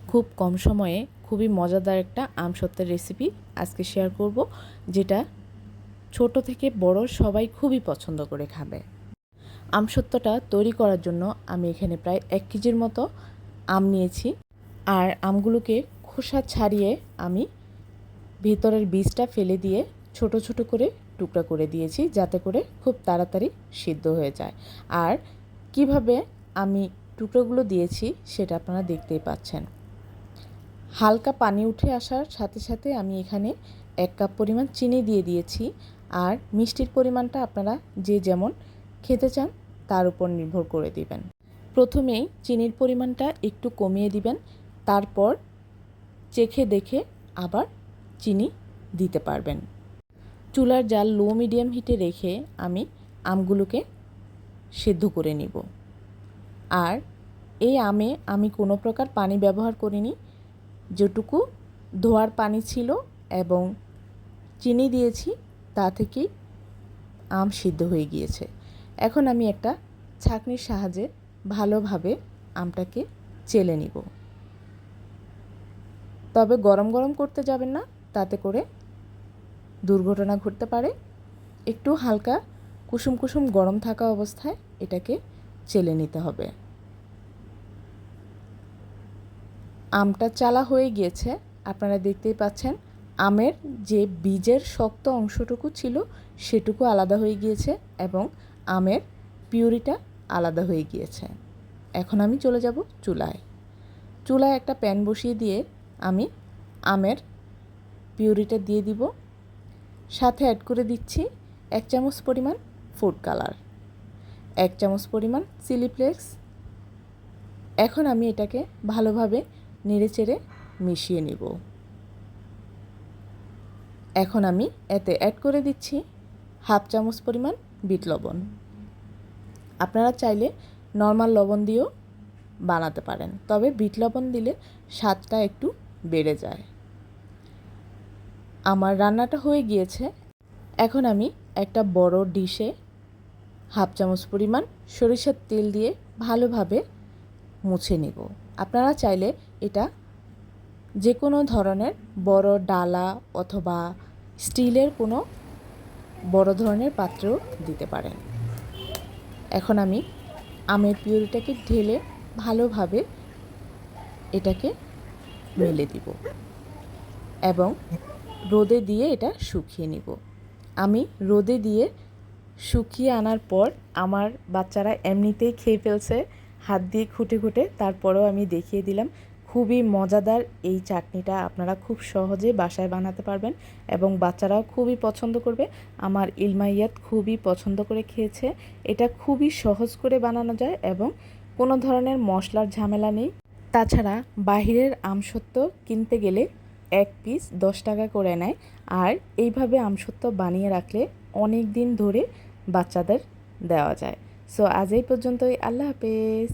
খুব কম সময়ে খুবই মজাদার একটা আমসত্ত্বের রেসিপি আজকে শেয়ার করব, যেটা ছোট থেকে বড় সবাই খুবই পছন্দ করে খাবে। আমসত্ত্বটা তৈরি করার জন্য আমি এখানে প্রায় 1 কেজির মতো আম নিয়েছি। আর আমগুলোকে খোসা ছাড়িয়ে আমি ভিতরের বীজটা ফেলে দিয়ে ছোট ছোট করে টুকরা করে দিয়েছি, যাতে করে খুব তাড়াতাড়ি সিদ্ধ হয়ে যায়। আর কিভাবে আমি টুকরোগুলো দিয়েছি সেটা আপনারা দেখতেই পাচ্ছেন। হালকা পানি উঠে আসার সাথে সাথে আমি এখানে 1 কাপ পরিমাণ চিনি দিয়ে দিয়েছি। আর মিষ্টির পরিমাণটা আপনারা যে যেমন খেতে চান তার উপর নির্ভর করে দিবেন। প্রথমেই চিনির পরিমাণটা একটু কমিয়ে দিবেন, তারপর চেখে দেখে আবার চিনি দিতে পারবেন। চুলার জাল লো মিডিয়াম হিটে রেখে আমি আমগুলোকে সেদ্ধ করে নিব। আর এই আমে আমি কোনো প্রকার পানি ব্যবহার করিনি, যেটুকু ধোয়ার পানি ছিল এবং চিনি দিয়েছি তা থেকেই আম সিদ্ধ হয়ে গিয়েছে। এখন আমি একটা ছাঁকনির সাহায্যে ভালোভাবে আমটাকে চেলে নিব। তবে গরম গরম করতে যাবেন না, তাতে করে দুর্ঘটনা ঘটতে পারে। একটু হালকা কুসুম কুসুম গরম থাকা অবস্থায় এটাকে চেলে নিতে হবে। আমটা চালা হয়ে গিয়েছে, আপনারা দেখতেই পাচ্ছেন। আমের যে বীজের শক্ত অংশটুকু ছিল সেটুকু আলাদা হয়ে গিয়েছে এবং আমের পিউরিটা আলাদা হয়ে গিয়েছে। এখন আমি চলে যাব চুলায় একটা প্যান বসিয়ে দিয়ে আমি আমের পিউরিটা দিয়ে দিব। সাথে অ্যাড করে দিচ্ছি 1 চামচ পরিমাণ ফুড কালার, 1 চামচ পরিমাণ চিলি ফ্লেক্স। এখন আমি এটাকে ভালোভাবে নেড়েচেড়ে মিশিয়ে নিব। এখন আমি এতে অ্যাড করে দিচ্ছি 1/2 চামচ পরিমাণ বিট লবণ। আপনারা চাইলে নর্মাল লবণ দিয়েও বানাতে পারেন, তবে বিট লবণ দিলে স্বাদটা একটু বেড়ে যায়। আমার রান্নাটা হয়ে গিয়েছে। এখন আমি একটা বড় ডিশে 1/2 চামচ পরিমাণ সরিষার তেল দিয়ে ভালোভাবে মুছে নেব। আপনারা চাইলে এটা যে কোনো ধরনের বড় ডালা অথবা স্টিলের কোনো বড় ধরনের পাত্রেও দিতে পারেন। এখন আমি আমের পিউরিটাকে ঢেলে ভালোভাবে এটাকে মেলে দিব এবং রোদে দিয়ে এটা শুকিয়ে নিব। আমি রোদে দিয়ে শুকিয়ে আনার পর আমার বাচ্চারা এমনিতেই খেয়ে ফেলছে হাত দিয়ে খুঁটে খুঁটে, তারপরেও আমি দেখিয়ে দিলাম। খুবই মজাদার এই চাটনিটা আপনারা খুব সহজে বাসায় বানাতে পারবেন এবং বাচ্চারাও খুবই পছন্দ করবে। আমার ইলমাইয়াত খুবই পছন্দ করে খেয়েছে। এটা খুবই সহজ করে বানানো যায় এবং কোনো ধরনের মশলার ঝামেলা নেই। তাছাড়া বাহিরের আমসত্ত্ব কিনতে গেলে 1 পিস 10 টাকা করে নেয়, আর এইভাবে আমসত্ত্ব বানিয়ে রাখলে অনেক দিন ধরে বাচ্চাদের দেওয়া যায়। সো আজ এই পর্যন্তই। আল্লাহ হাফেজ।